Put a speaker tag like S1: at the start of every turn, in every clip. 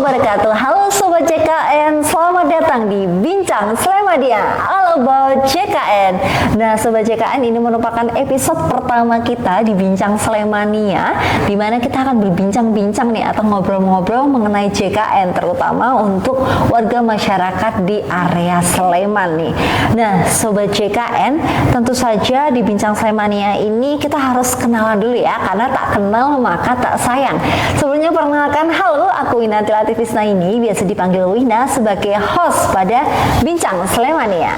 S1: wabarakatuh. Halo Sobat JKN, selamat datang di Bincang Slemadia All About JKN. Nah Sobat JKN, ini merupakan episode pertama kita di Bincang Slemania, di mana kita akan berbincang-bincang nih atau ngobrol-ngobrol mengenai JKN, terutama untuk warga masyarakat di area Sleman nih. Nah Sobat JKN, tentu saja di Bincang Slemania ini kita harus kenalan dulu ya, karena tak kenal maka tak sayang. Sebelumnya perkenalkan, halo, aku Winanti Latifisna, ini biasa dipanggil Wina, sebagai host pada Bincang Slemania.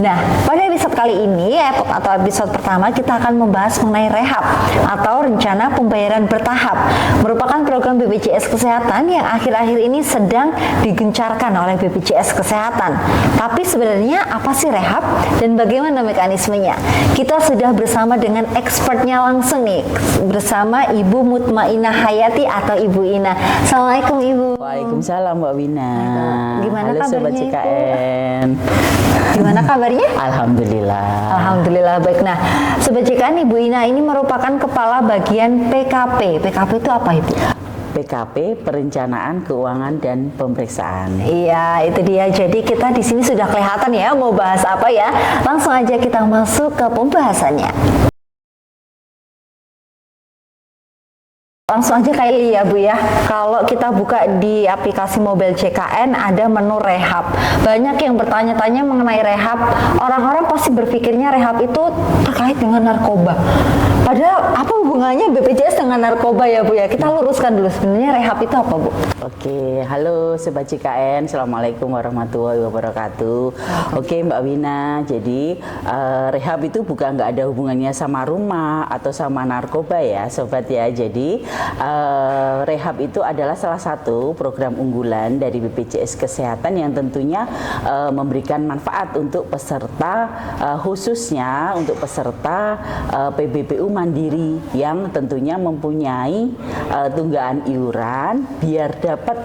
S1: Nah, pada episode kali ini atau episode pertama kita akan membahas mengenai rehab atau rencana pembayaran bertahap, merupakan program BPJS Kesehatan yang akhir-akhir ini sedang digencarkan oleh BPJS Kesehatan. Tapi sebenarnya apa sih rehab dan bagaimana mekanismenya? Kita sudah bersama dengan expertnya langsung nih, bersama Ibu Mutmainah Hayati atau Ibu Ina. Assalamualaikum Ibu.
S2: Waalaikumsalam Mbak Wina.
S1: Gimana
S2: halo
S1: kabarnya
S2: Sobat JKN?
S1: Gimana kabarnya?
S2: Alhamdulillah.
S1: Alhamdulillah baik. Nah, Sobat JKN, Ibu Ina ini merupakan kepala bagian PKP. PKP itu apa Ibu?
S2: PKP, Perencanaan Keuangan dan Pemeriksaan.
S1: Iya, itu dia. Jadi kita di sini sudah kelihatan ya mau bahas apa ya. Langsung aja kita masuk ke pembahasannya. Langsung aja kali ya Bu ya, kalau kita buka di aplikasi mobile JKN ada menu rehab. Banyak yang bertanya-tanya mengenai rehab. Orang-orang pasti berpikirnya rehab itu terkait dengan narkoba. Padahal apa hubungannya BPJS dengan narkoba ya Bu ya? Kita luruskan dulu, sebenarnya rehab itu apa Bu?
S2: Oke, halo Sobat JKN, Assalamualaikum warahmatullahi wabarakatuh. Oke Mbak Wina, jadi rehab itu bukan nggak ada hubungannya sama rumah atau sama narkoba ya Sobat ya. Jadi rehab itu adalah salah satu program unggulan dari BPJS Kesehatan yang tentunya memberikan manfaat untuk peserta, khususnya untuk peserta PBPU Mandiri yang tentunya mempunyai tunggakan iuran biar dapat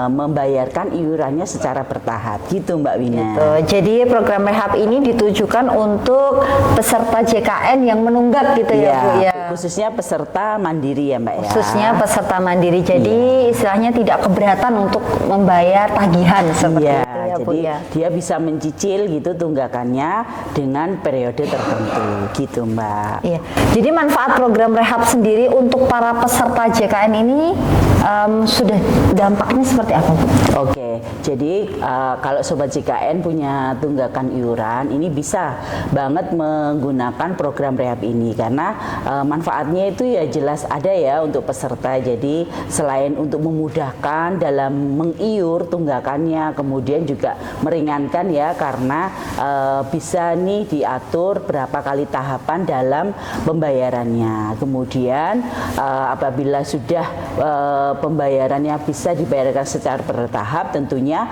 S2: membayarkan iurannya secara bertahap gitu Mbak Wina.
S1: Gitu. Jadi program rehab ini ditujukan untuk peserta JKN yang menunggak gitu ya Bu ya.
S2: Khususnya peserta mandiri ya Mbak ya.
S1: Khususnya peserta mandiri, jadi istilahnya tidak keberatan untuk membayar tagihan seperti itu ya Bu
S2: jadi
S1: ya.
S2: dia bisa mencicil gitu tunggakannya dengan periode tertentu gitu Mbak.
S1: Iya. Jadi manfaat program rehab sendiri untuk para peserta JKN ini sudah dampaknya seperti apa Bu?
S2: Oke, jadi kalau Sobat JKN punya tunggakan iuran, ini bisa banget menggunakan program rehab ini karena manfaatnya itu ya jelas ada ya untuk peserta. Jadi selain untuk memudahkan dalam mengiur tunggakannya, kemudian juga meringankan ya karena bisa nih diatur berapa kali tahapan dalam pembayarannya. Kemudian apabila sudah pembayarannya bisa dibayarkan secara bertahap, tentunya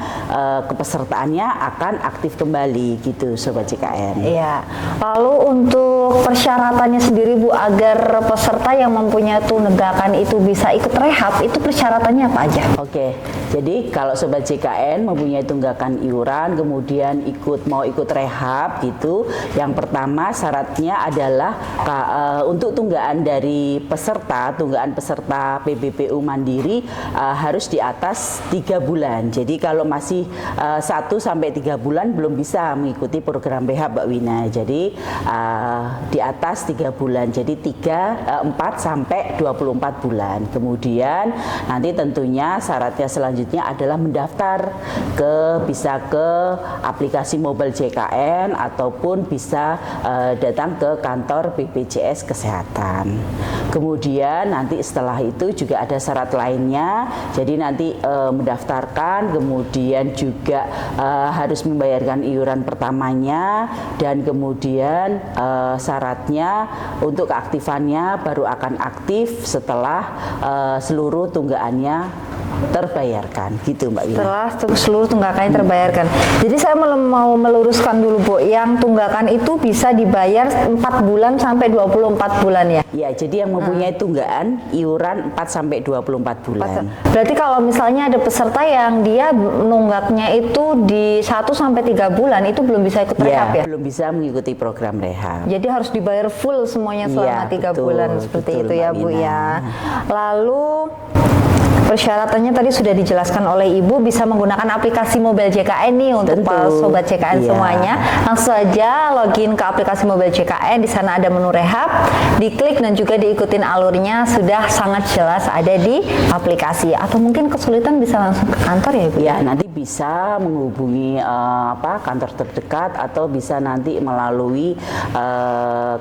S2: kepesertaannya akan aktif kembali gitu Sobat JKN.
S1: Iya. Lalu untuk persyaratannya sendiri Bu, agar peserta yang mempunyai tunggakan itu bisa ikut rehab, itu persyaratannya apa aja?
S2: Oke, jadi kalau Sobat JKN mempunyai tunggakan iuran kemudian mau ikut rehab gitu, yang pertama syaratnya adalah untuk tunggaan dari peserta, tunggaan peserta PBPU Mandiri harus di atas 3 bulan. Jadi kalau masih 1 sampai 3 bulan belum bisa mengikuti program rehab Mbak Wina. Jadi di atas 3 bulan. Jadi 4 sampai 24 bulan. Kemudian nanti tentunya syaratnya selanjutnya adalah mendaftar bisa ke aplikasi mobile JKN ataupun bisa datang ke kantor BPJS Kesehatan. Kemudian nanti setelah itu juga ada syarat lainnya. Jadi nanti mendaftarkan, kemudian juga harus membayarkan iuran pertamanya, dan kemudian syaratnya untuk keaktifannya baru akan aktif setelah seluruh tunggakannya terbayarkan gitu Mbak Wina.
S1: Setelah seluruh tunggakannya terbayarkan. Jadi saya mau meluruskan dulu Bu, yang tunggakan itu bisa dibayar 4 bulan sampai 24 bulan ya?
S2: Ya, jadi yang mempunyai tunggakan iuran 4 sampai 24 bulan.
S1: Berarti kalau misalnya ada peserta yang dia nunggaknya itu di 1 sampai 3 bulan, itu belum bisa ikut rehab ya?
S2: Belum bisa mengikuti program rehab.
S1: Jadi harus dibayar full semuanya selama 3 bulan seperti itu ya Bu ya. Lalu persyaratannya tadi sudah dijelaskan oleh Ibu, bisa menggunakan aplikasi Mobile JKN nih untuk
S2: Tentu.
S1: sobat JKN
S2: Iya.
S1: semuanya. Langsung saja login ke aplikasi Mobile JKN, di sana ada menu rehab, diklik dan juga diikutin alurnya, sudah sangat jelas ada di aplikasi. Atau mungkin kesulitan bisa langsung ke kantor ya Ibu?
S2: Ya, nanti bisa menghubungi kantor terdekat atau bisa nanti melalui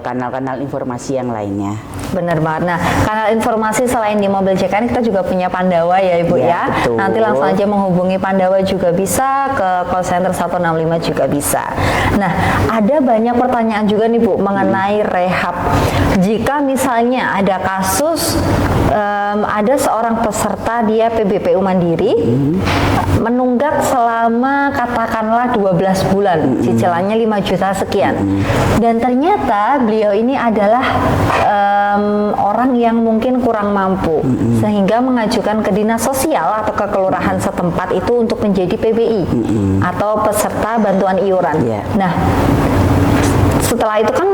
S2: kanal-kanal informasi yang lainnya.
S1: Benar banget. Nah, kanal informasi selain di Mobile JKN kita juga punya Pandawa ya Ibu
S2: Ya,
S1: ya.
S2: betul.
S1: Nanti langsung aja menghubungi Pandawa juga bisa, ke call center 165 juga bisa. Nah, ada banyak pertanyaan juga nih Bu mengenai rehab. Jika misalnya ada kasus ada seorang peserta dia PBPU Mandiri menunggak selama katakanlah 12 bulan, cicilannya 5 juta sekian. Dan ternyata beliau ini adalah orang yang mungkin kurang mampu, sehingga mengajukan ke dinas sosial atau ke kelurahan setempat itu untuk menjadi PBI atau peserta bantuan iuran.
S2: Yeah.
S1: Nah, setelah itu kan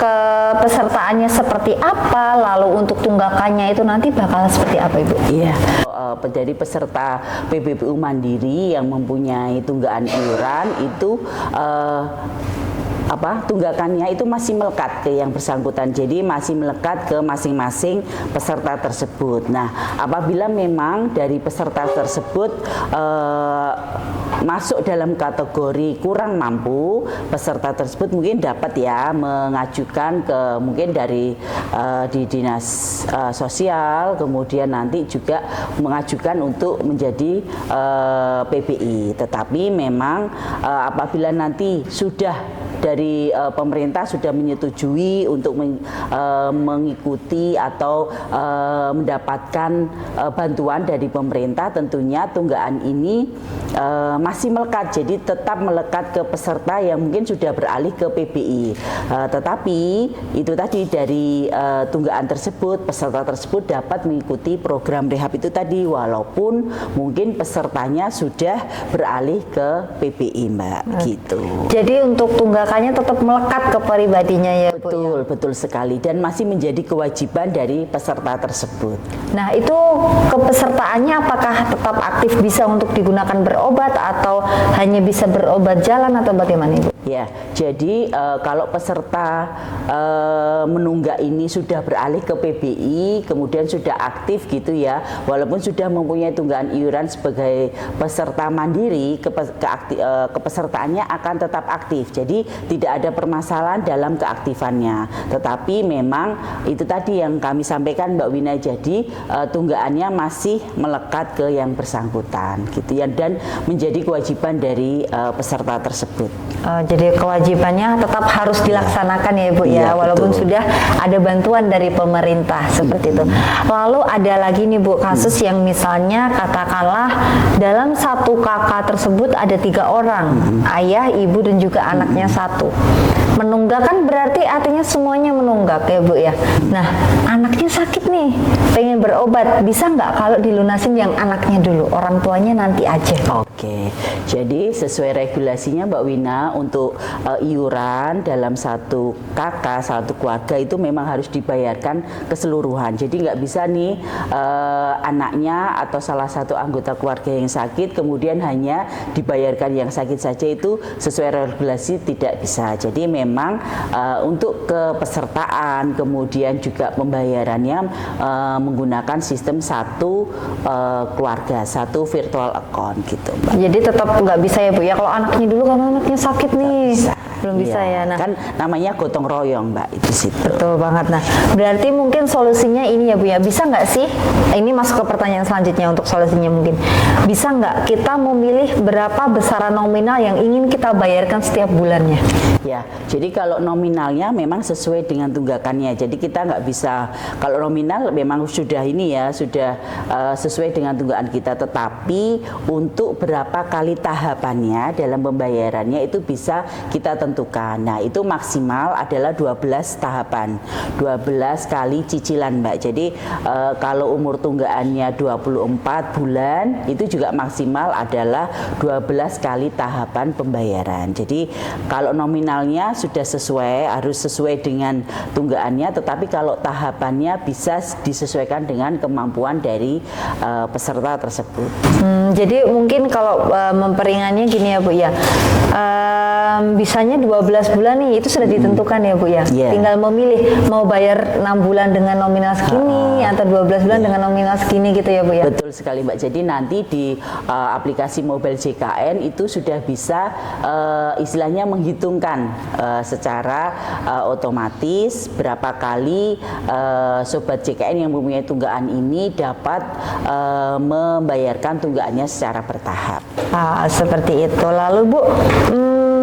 S1: kepesertaannya seperti apa, lalu untuk tunggakannya itu nanti bakal seperti apa Ibu?
S2: Iya. Jadi peserta PBPU Mandiri yang mempunyai tunggakan iuran itu tunggakannya itu masih melekat ke yang bersangkutan, jadi masih melekat ke masing-masing peserta tersebut. Nah, apabila memang dari peserta tersebut masuk dalam kategori kurang mampu, peserta tersebut mungkin dapat ya mengajukan ke mungkin dari di dinas sosial, kemudian nanti juga mengajukan untuk menjadi PBI. Tetapi memang apabila nanti sudah dari pemerintah sudah menyetujui untuk mengikuti atau mendapatkan bantuan dari pemerintah, tentunya tunggaan ini masih melekat, jadi tetap melekat ke peserta yang mungkin sudah beralih ke PBI. Tetapi itu tadi dari tunggaan tersebut, peserta tersebut dapat mengikuti program rehab itu tadi walaupun mungkin pesertanya sudah beralih ke PBI, Mbak, gitu.
S1: Jadi untuk tunggakannya tetap melekat ke pribadinya ya Bu?
S2: Betul, betul sekali, dan masih menjadi kewajiban dari peserta tersebut.
S1: Nah, itu kepesertaannya apakah tetap aktif bisa untuk digunakan berobat atau hanya bisa berobat jalan atau bagaimana Ibu?
S2: Ya, jadi kalau peserta menunggak ini sudah beralih ke PBI, kemudian sudah aktif gitu ya, walaupun sudah mempunyai tunggakan iuran sebagai peserta mandiri, kepesertaannya akan tetap aktif. Jadi tidak ada permasalahan dalam keaktifannya. Tetapi memang itu tadi yang kami sampaikan Mbak Wina, jadi tunggakannya masih melekat ke yang bersangkutan gitu ya, dan menjadi kewajiban dari peserta tersebut.
S1: Jadi kewajibannya tetap harus dilaksanakan ya Ibu ya,
S2: Iya,
S1: walaupun
S2: betul.
S1: sudah ada bantuan dari pemerintah seperti itu. Lalu ada lagi nih Bu kasus yang misalnya katakanlah dalam satu kakak tersebut ada 3 orang, ayah, ibu dan juga anaknya satu. Menunggak kan berarti artinya semuanya menunggak ya Bu ya. Nah, anaknya sakit nih, pengen berobat, bisa nggak kalau dilunasin yang anaknya dulu, orang tuanya nanti aja?
S2: Oke, jadi sesuai regulasinya Mbak Wina, untuk iuran dalam satu kakak, satu keluarga itu memang harus dibayarkan keseluruhan. Jadi nggak bisa nih anaknya atau salah satu anggota keluarga yang sakit kemudian hanya dibayarkan yang sakit saja, itu sesuai regulasi tidak bisa. Jadi memang untuk kepesertaan kemudian juga pembayarannya menggunakan sistem satu keluarga, satu virtual account gitu, Mbak.
S1: Jadi tetap nggak bisa ya Bu ya, kalau anaknya dulu karena anaknya sakit nih, belum bisa
S2: Iya,
S1: ya. Nah,
S2: kan namanya gotong royong Mbak, itu situ.
S1: betul banget. Nah, berarti mungkin solusinya ini ya Bu ya, bisa nggak sih, ini masuk ke pertanyaan selanjutnya untuk solusinya mungkin, bisa nggak kita memilih berapa besaran nominal yang ingin kita bayarkan setiap bulannya?
S2: Ya, jadi kalau nominalnya memang sesuai dengan tunggakannya. Jadi kita nggak bisa, kalau nominal memang sudah ini ya, sudah sesuai dengan tunggakan kita. Tetapi untuk berapa kali tahapannya dalam pembayarannya itu bisa kita tentukan ditentukan. Nah, itu maksimal adalah 12 tahapan, 12 kali cicilan, Mbak. Jadi kalau umur tunggakannya 24 bulan, itu juga maksimal adalah 12 kali tahapan pembayaran. Jadi kalau nominalnya sudah sesuai, harus sesuai dengan tunggakannya, tetapi kalau tahapannya bisa disesuaikan dengan kemampuan dari peserta tersebut.
S1: Jadi mungkin kalau memperingannya gini ya Bu ya, bisanya 12 bulan nih, itu sudah ditentukan ya Bu ya.
S2: Yeah.
S1: Tinggal memilih mau bayar 6 bulan dengan nominal segini atau 12 bulan dengan nominal segini gitu ya Bu ya.
S2: Betul sekali Mbak. Jadi nanti di aplikasi mobile JKN itu sudah bisa istilahnya menghitungkan secara otomatis berapa kali sobat JKN yang mempunyai tunggakan ini dapat membayarkan tunggakannya secara bertahap.
S1: Seperti itu. Lalu Bu,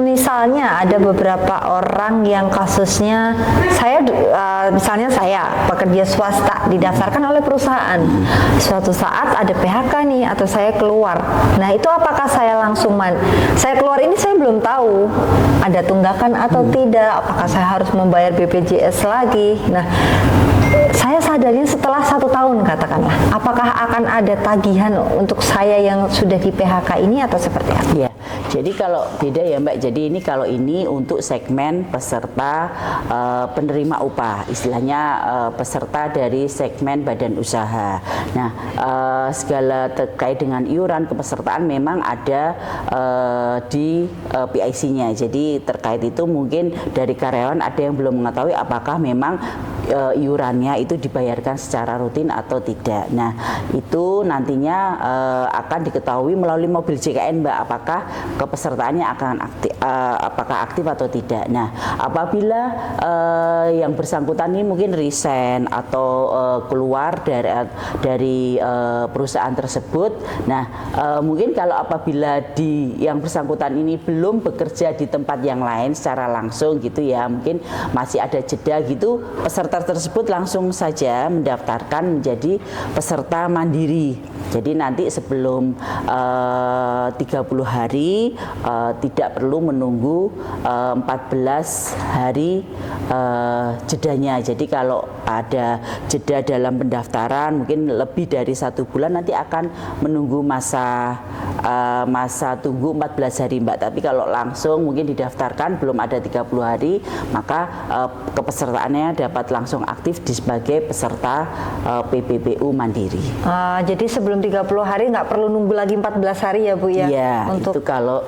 S1: misalnya ada beberapa orang yang kasusnya misalnya saya pekerja swasta didaftarkan oleh perusahaan, suatu saat ada PHK nih atau saya keluar. Nah, itu apakah saya langsung saya keluar ini saya belum tahu ada tunggakan atau tidak, apakah saya harus membayar BPJS lagi. Nah, saya sadarnya setelah 1 tahun katakanlah, apakah akan ada tagihan untuk saya yang sudah di PHK ini atau seperti apa?
S2: Ya, jadi kalau beda ya Mbak, jadi kalau ini untuk segmen peserta penerima upah, istilahnya peserta dari segmen badan usaha. Nah, segala terkait dengan iuran kepesertaan memang ada di PIC-nya. Jadi terkait itu mungkin dari karyawan ada yang belum mengetahui apakah memang iurannya itu dibayarkan secara rutin atau tidak. Nah, itu nantinya akan diketahui melalui mobil JKN Mbak, apakah kepesertaannya akan apakah aktif atau tidak. Nah, apabila yang bersangkutan ini mungkin resign atau keluar dari perusahaan tersebut, nah mungkin kalau apabila yang bersangkutan ini belum bekerja di tempat yang lain secara langsung gitu ya, mungkin masih ada jeda gitu, peserta tersebut langsung saja mendaftarkan menjadi peserta mandiri. Jadi nanti sebelum 30 hari tidak perlu menunggu 14 hari jedanya. Jadi kalau ada jeda dalam pendaftaran mungkin lebih dari 1 bulan, nanti akan menunggu masa tunggu 14 hari Mbak. Tapi kalau langsung mungkin didaftarkan belum ada 30 hari, maka kepesertaannya dapat langsung aktif sebagai peserta PPPU Mandiri.
S1: Jadi sebelum 30 hari nggak perlu nunggu lagi 14 hari ya Bu ya?
S2: Iya, itu kalau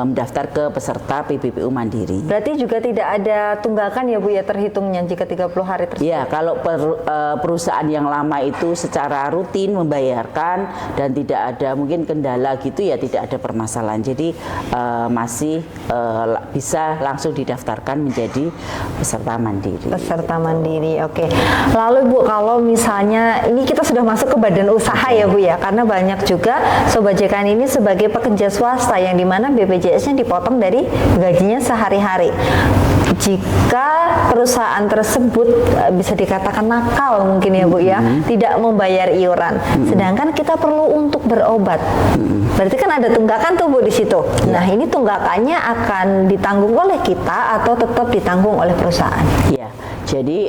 S2: mendaftar ke peserta PPPU Mandiri.
S1: Berarti juga tidak ada tunggakan ya Bu ya terhitungnya jika 30 hari tersebut?
S2: Iya, kalau perusahaan yang lama itu secara rutin membayarkan dan tidak ada mungkin kendala gitu ya, tidak ada permasalahan. Jadi masih bisa langsung didaftarkan menjadi peserta mandiri.
S1: Peserta mandiri, oke. Lalu Bu, kalau misalnya ini kita sudah masuk ke badan usaha ya Bu ya, karena banyak juga Sobat JKN ini sebagai pekerja swasta yang dimana BPJS-nya dipotong dari gajinya sehari-hari. Jika perusahaan tersebut bisa dikatakan nakal mungkin ya Bu ya, tidak membayar iuran, sedangkan kita perlu untuk berobat, berarti kan ada tunggakan tuh Bu di situ. Nah, ini tunggakannya akan ditanggung oleh kita atau tetap ditanggung oleh perusahaan?
S2: Iya. Jadi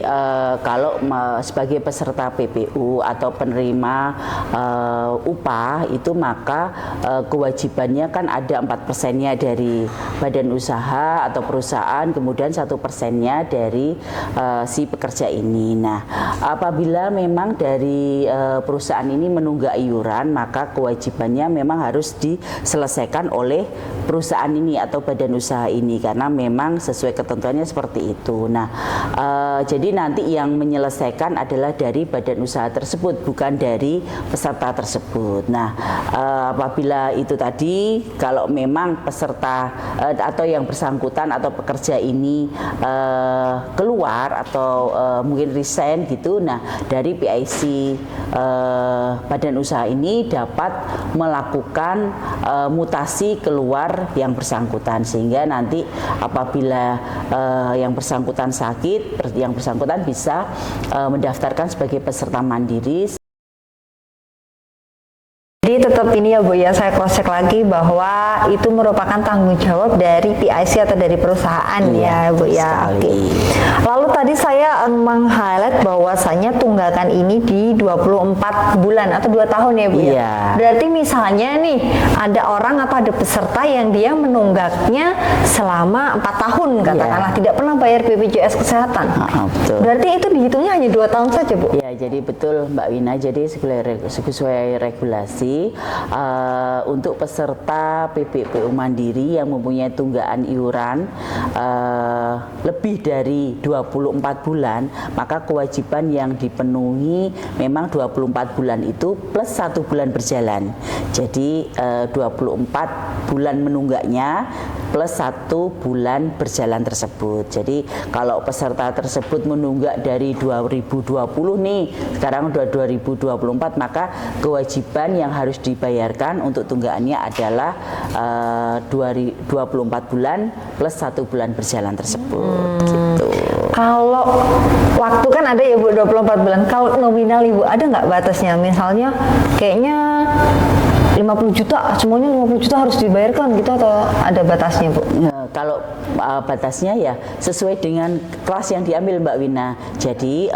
S2: kalau sebagai peserta PPU atau penerima upah itu, maka kewajibannya kan ada 4%-nya dari badan usaha atau perusahaan, kemudian 1%-nya dari si pekerja ini. Nah, apabila memang dari perusahaan ini menunggak iuran, maka kewajibannya memang harus diselesaikan oleh perusahaan ini atau badan usaha ini, karena memang sesuai ketentuannya seperti itu. Nah, jadi nanti yang menyelesaikan adalah dari badan usaha tersebut, bukan dari peserta tersebut. Nah, apabila itu tadi, kalau memang peserta atau yang bersangkutan atau pekerja ini keluar atau mungkin resign gitu, nah dari PIC badan usaha ini dapat melakukan mutasi keluar yang bersangkutan, sehingga nanti apabila yang bersangkutan sakit, yang bersangkutan bisa mendaftarkan sebagai peserta mandiri.
S1: Jadi tetap ini ya Bu ya, saya cross check lagi bahwa itu merupakan tanggung jawab dari PIC atau dari perusahaan ya Bu ya. Oke. Lalu tadi saya meng-highlight bahwasanya tunggakan ini di 24 bulan atau 2 tahun ya Bu ya.
S2: Iya.
S1: Berarti misalnya nih ada orang atau ada peserta yang dia menunggaknya selama 4 tahun katakanlah, tidak pernah bayar BPJS Kesehatan.
S2: Betul.
S1: Berarti itu dihitungnya hanya 2 tahun saja Bu?
S2: Ya, jadi betul Mbak Wina. Jadi sesuai regulasi untuk peserta PPPU Mandiri yang mempunyai tunggakan iuran lebih dari 24 bulan, maka kewajiban yang dipenuhi memang 24 bulan itu plus 1 bulan berjalan. Jadi 24 bulan menunggaknya plus 1 bulan berjalan tersebut. Jadi kalau peserta tersebut menunggak dari 2020 nih, sekarang udah 2024, maka kewajiban yang harus dibayarkan untuk tunggakannya adalah 24 bulan plus 1 bulan berjalan tersebut. Gitu.
S1: Kalau waktu kan ada ya Bu 24 bulan. Kalau nominal Ibu ada nggak batasnya? Misalnya kayaknya 50 juta, semuanya 50 juta harus dibayarkan gitu atau ada batasnya Bu?
S2: Ya, kalau batasnya ya sesuai dengan kelas yang diambil Mbak Wina. Jadi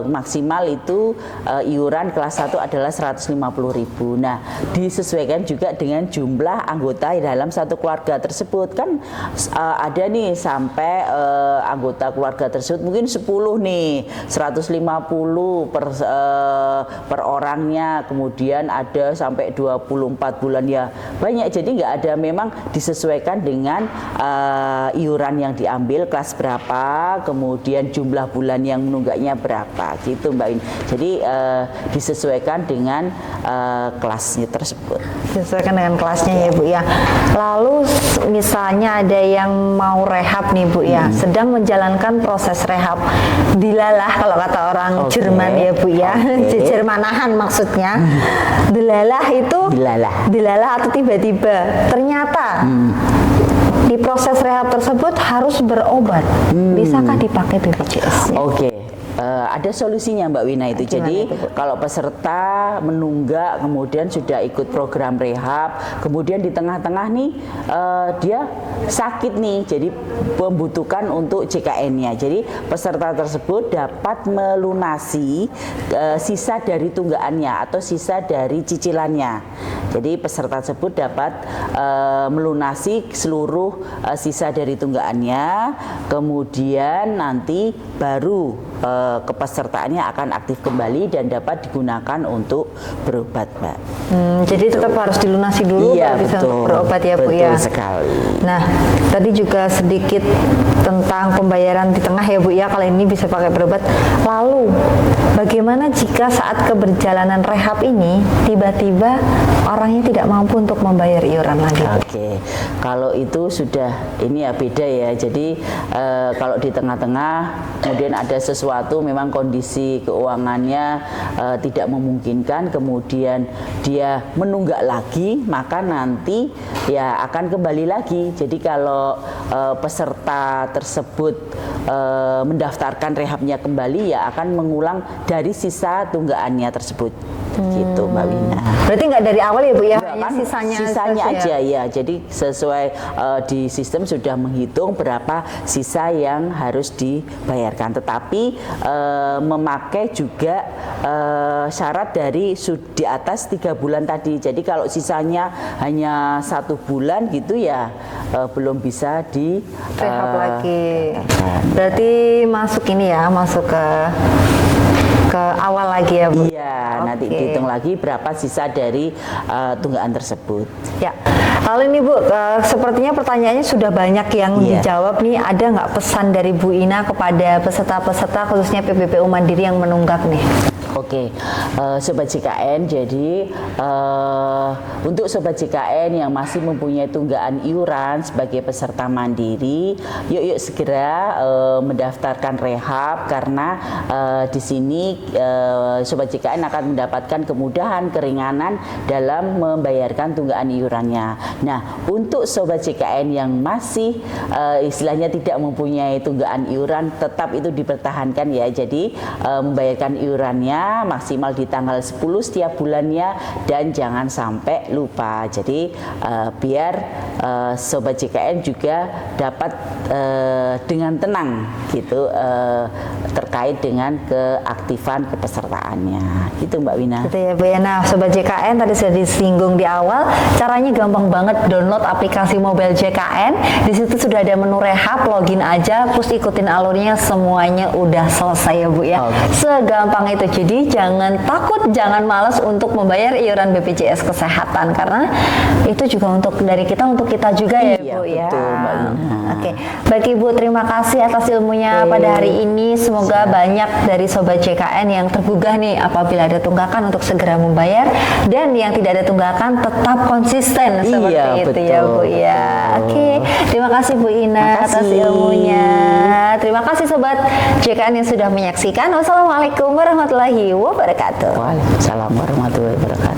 S2: maksimal itu iuran kelas 1 adalah 150.000. Nah, disesuaikan juga dengan jumlah anggota dalam satu keluarga tersebut. Kan ada nih sampai anggota keluarga tersebut mungkin 10 nih, 150 per orangnya, kemudian ada sampai 24 bulan ya banyak. Jadi nggak ada, memang disesuaikan dengan iuran yang diambil kelas berapa, kemudian jumlah bulan yang menunggaknya berapa gitu Mbak Win. Jadi disesuaikan dengan kelasnya tersebut.
S1: Disesuaikan dengan kelasnya ya Bu ya. Lalu misalnya ada yang mau rehab nih Bu ya, sedang menjalankan proses rehab, dilalah kalau kata orang Jerman ya Bu ya, Jermanahan maksudnya. Dilalah itu dilalah atau tiba-tiba ternyata di proses rehab tersebut harus berobat, bisakah dipakai BPJS?
S2: Ada solusinya Mbak Wina itu. Jadi kalau peserta menunggak kemudian sudah ikut program rehab, kemudian di tengah-tengah nih dia sakit nih, jadi membutuhkan untuk JKN-nya. Jadi peserta tersebut dapat melunasi sisa dari tunggakannya atau sisa dari cicilannya. Jadi peserta tersebut dapat melunasi seluruh sisa dari tunggakannya, kemudian nanti baru kepesertaannya akan aktif kembali dan dapat digunakan untuk berobat, Mbak.
S1: Jadi tetap harus dilunasi dulu baru bisa berobat ya Bu ya.
S2: Betul sekali.
S1: Nah, tadi juga sedikit tentang pembayaran di tengah ya Bu ya, kalau ini bisa pakai berobat. Lalu bagaimana jika saat keberjalanan rehab ini tiba-tiba orangnya tidak mampu untuk membayar iuran lagi?
S2: Kalau itu sudah ini ya beda ya. Jadi kalau di tengah-tengah kemudian ada sesuatu, memang kondisi keuangannya tidak memungkinkan, kemudian dia menunggak lagi, maka nanti ya akan kembali lagi. Jadi kalau peserta tersebut mendaftarkan rehabnya kembali, ya akan mengulang dari sisa tunggakannya tersebut. Gitu Mbak Wina.
S1: Berarti nggak dari awal ya Bu ya?
S2: Kan sisanya aja ya. Jadi sesuai di sistem sudah menghitung berapa sisa yang harus dibayarkan. Tetapi memakai juga syarat dari di atas 3 bulan tadi. Jadi kalau sisanya hanya 1 bulan gitu ya belum bisa di
S1: rehab lagi. Berarti masuk ini ya, masuk ke awal lagi ya Bu?
S2: Iya, nanti dihitung lagi berapa sisa dari tunggakan tersebut.
S1: Ya, lalu ini Bu, sepertinya pertanyaannya sudah banyak yang dijawab nih. Ada nggak pesan dari Bu Ina kepada peserta-peserta khususnya PPPU Mandiri yang menunggak nih?
S2: Sobat JKN, jadi untuk Sobat JKN yang masih mempunyai tunggakan iuran sebagai peserta mandiri, yuk segera mendaftarkan rehab, karena di sini Sobat JKN akan mendapatkan kemudahan, keringanan dalam membayarkan tunggakan iurannya. Nah, untuk sobat JKN yang masih istilahnya tidak mempunyai tunggakan iuran, tetap itu dipertahankan ya. Jadi membayarkan iurannya maksimal di tanggal 10 setiap bulannya dan jangan sampai lupa. Jadi biar sobat JKN juga dapat dengan tenang gitu terkait dengan keaktifan kepesertaannya. Gitu Mbak Wina.
S1: Gitu ya Bu ya. Nah Sobat JKN tadi sudah disinggung di awal, caranya gampang banget, download aplikasi mobile JKN. Di situ sudah ada menu rehab, login aja, terus ikutin alurnya, semuanya udah selesai ya Bu ya. Segampang itu. Jadi jangan takut, jangan malas untuk membayar iuran BPJS Kesehatan, karena itu juga untuk dari kita untuk kita juga ya
S2: Iya,
S1: Bu ya.
S2: betul, Mbak Wina.
S1: Oke, baik Ibu, terima kasih atas ilmunya pada hari ini. Semoga banyak dari Sobat JKN yang tergugah nih apabila ada tunggakan untuk segera membayar, dan yang tidak ada tunggakan tetap konsisten seperti
S2: Iya,
S1: itu
S2: betul,
S1: ya Bu ya. Oke, terima kasih Bu Ina atas
S2: Makasih.
S1: ilmunya. Terima kasih Sobat JKN yang sudah menyaksikan. Wassalamualaikum warahmatullahi wabarakatuh.
S2: Waalaikumsalam warahmatullahi wabarakatuh.